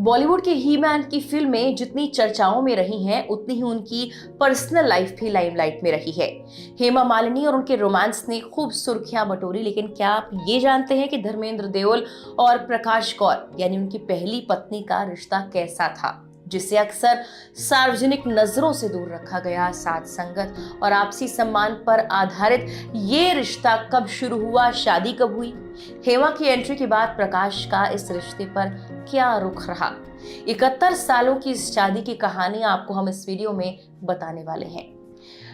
बॉलीवुड के ही मैन की फिल्में जितनी चर्चाओं में रही हैं, उतनी ही उनकी पर्सनल लाइफ भी लाइमलाइट में रही है। हेमा मालिनी और उनके रोमांस ने खूब सुर्खियां बटोरी, लेकिन क्या आप ये जानते हैं कि धर्मेंद्र देओल और प्रकाश कौर यानी उनकी पहली पत्नी का रिश्ता कैसा था, जिसे अक्सर सार्वजनिक नजरों से दूर रखा गया। साथ संगत और आपसी सम्मान पर आधारित ये रिश्ता कब शुरू हुआ, शादी कब हुई, हेमा की एंट्री के बाद प्रकाश का इस रिश्ते पर क्या रुख रहा, 71 सालों की इस शादी की कहानी आपको हम इस वीडियो में बताने वाले हैं।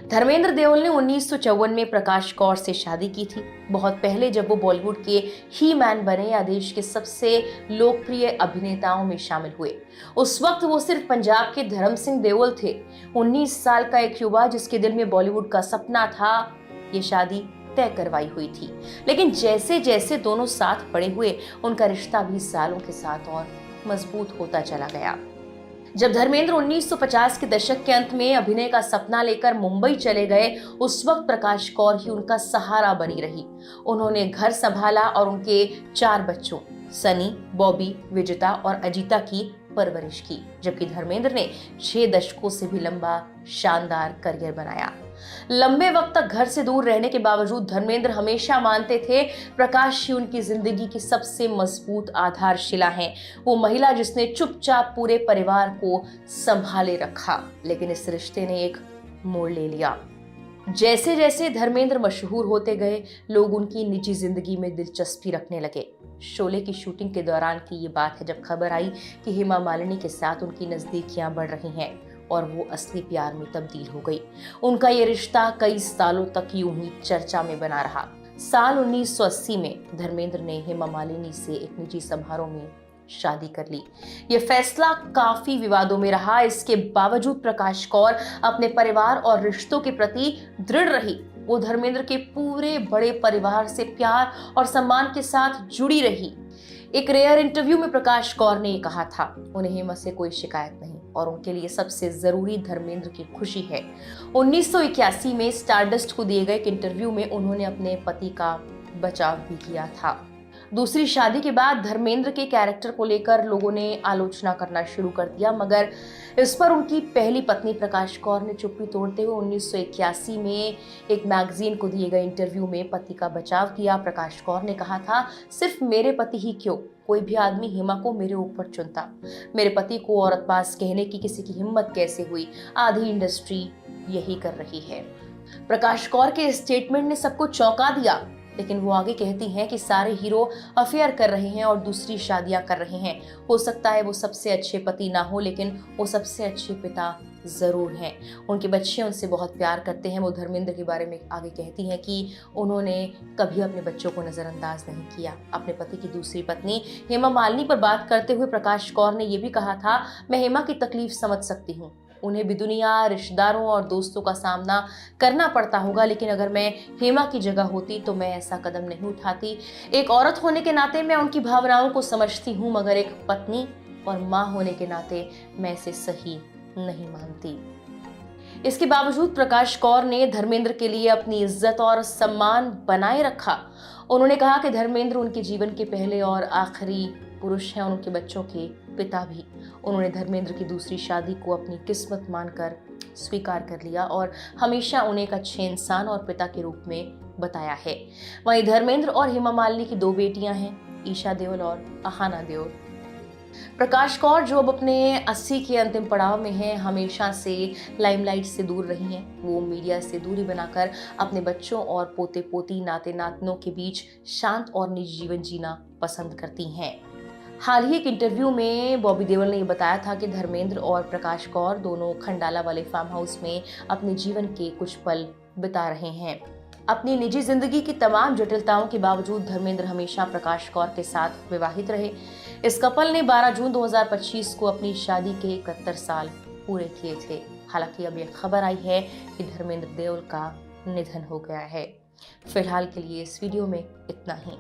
धर्मेंद्र देओल ने 1954 में प्रकाश कौर से शादी की थी, बहुत पहले जब वो बॉलीवुड के ही मैन बने या देश के सबसे लोकप्रिय अभिनेताओं में शामिल हुए। उस वक्त वो सिर्फ पंजाब के धर्म सिंह देओल थे, 19 साल का एक युवा जिसके दिल में बॉलीवुड का सपना था। ये शादी तय करवाई हुई थी, लेकिन जैसे जैसे दोनों साथ बड़े हुए, उनका रिश्ता भी सालों के साथ और मजबूत होता चला गया। जब धर्मेंद्र 1950 के दशक के अंत में अभिनय का सपना लेकर मुंबई चले गए, उस वक्त प्रकाश कौर ही उनका सहारा बनी रही। उन्होंने घर संभाला और उनके 4 बच्चों सनी, बॉबी, विजिता और अजीता की परवरिश की, जबकि धर्मेंद्र ने 6 दशकों से भी लंबा शानदार करियर बनाया। लंबे वक्त तक घर से दूर रहने के बावजूद धर्मेंद्र हमेशा मानते थे प्रकाश ही उनकी जिंदगी की सबसे मजबूत आधारशिला है, वो महिला जिसने चुपचाप पूरे परिवार को संभाले रखा। लेकिन इस रिश्ते ने एक मोड़ ले लिया। जैसे जैसे धर्मेंद्र मशहूर होते गए, लोग उनकी निजी जिंदगी में दिलचस्पी रखने लगे। शोले की शूटिंग के दौरान की ये बात है जब खबर आई कि हेमा मालिनी के साथ उनकी नजदीकियां बढ़ रही हैं और वो असली प्यार में तब्दील हो गई। उनका ये रिश्ता कई सालों तक यूं ही चर्चा में बना रहा। साल 1980 में धर्मेंद्र ने हेमा मालिनी से एक निजी समारोह में शादी कर ली। ये फैसला काफी विवादों में रहा। इसके बावजूद प्रकाश कौर अपने परिवार और रिश्तों के प्रति दृढ़ रही। वो धर्मेंद्र के पूरे बड़े परिवार से प्यार और सम्मान के साथ जुड़ी रही। एक रेयर इंटरव्यू में प्रकाश कौर ने कहा था, उन्हें हेमा से कोई शिकायत नहीं और उनके लिए सबसे जरूरी धर्मेंद्र की खुशी है। 1981 में स्टारडस्ट को दिए गए एक इंटरव्यू में उन्होंने अपने पति का बचाव भी किया था। दूसरी शादी के बाद धर्मेंद्र के कैरेक्टर को लेकर लोगों ने आलोचना करना शुरू कर दिया, मगर इस पर उनकी पहली पत्नी प्रकाश कौर ने चुप्पी तोड़ते हुए 1981 में एक मैगजीन को दिए गए इंटरव्यू में पति का बचाव किया। प्रकाश कौर ने कहा था, सिर्फ मेरे पति ही क्यों, कोई भी आदमी हेमा को मेरे ऊपर चुनता। मेरे पति को औरतबाज कहने की किसी की हिम्मत कैसे हुई, आधी इंडस्ट्री यही कर रही है। प्रकाश कौर के स्टेटमेंट ने सबको चौंका दिया, लेकिन वो आगे कहती हैं कि सारे हीरो अफेयर कर रहे हैं और दूसरी शादियां कर रहे हैं। हो सकता है वो सबसे अच्छे पति ना हो, लेकिन वो सबसे अच्छे पिता जरूर हैं। उनके बच्चे उनसे बहुत प्यार करते हैं। वो धर्मेंद्र के बारे में आगे कहती हैं कि उन्होंने कभी अपने बच्चों को नजरअंदाज नहीं किया। अपने पति की दूसरी पत्नी हेमा मालिनी पर बात करते हुए प्रकाश कौर ने यह भी कहा था, मैं हेमा की तकलीफ समझ सकती हूँ, उन्हें भी दुनिया, रिश्तेदारों और दोस्तों का सामना करना पड़ता होगा, लेकिन अगर मैं हेमा की जगह होती तो मैं ऐसा कदम नहीं उठाती। एक औरत होने के नाते मैं उनकी भावनाओं को समझती हूँ, मगर एक पत्नी और माँ होने के नाते मैं इसे सही नहीं मानती। इसके बावजूद प्रकाश कौर ने धर्मेंद्र के लिए अपनी इज्जत और सम्मान बनाए रखा। उन्होंने कहा कि धर्मेंद्र उनके जीवन के पहले और आखिरी पुरुष हैं और उनके बच्चों के पिता भी। उन्होंने धर्मेंद्र की दूसरी शादी को अपनी किस्मत मानकर स्वीकार कर लिया और हमेशा उन्हें एक अच्छे इंसान और पिता के रूप में बताया है। वहीं धर्मेंद्र और हेमा मालिनी की 2 बेटियां हैं, ईशा देओल और अहाना देओल। प्रकाश कौर जो अब अपने 80 के अंतिम पड़ाव में हैं, हमेशा से लाइमलाइट से दूर रही हैं। वो मीडिया से दूरी बनाकर अपने बच्चों और पोते पोती, नाते नातनों के बीच शांत और निजी जीवन जीना पसंद करती हैं। हाल ही एक इंटरव्यू में बॉबी देओल ने बताया था कि धर्मेंद्र और प्रकाश कौर दोनों खंडाला वाले फार्म हाउस में अपने जीवन के कुछ पल बिता रहे हैं। अपनी निजी जिंदगी की तमाम जटिलताओं के बावजूद धर्मेंद्र हमेशा प्रकाश कौर के साथ विवाहित रहे। इस कपल ने 12 जून 2025 को अपनी शादी के 71 साल पूरे किए थे। हालांकि अब यह खबर आई है कि धर्मेंद्र देओल का निधन हो गया है। फिलहाल के लिए इस वीडियो में इतना ही।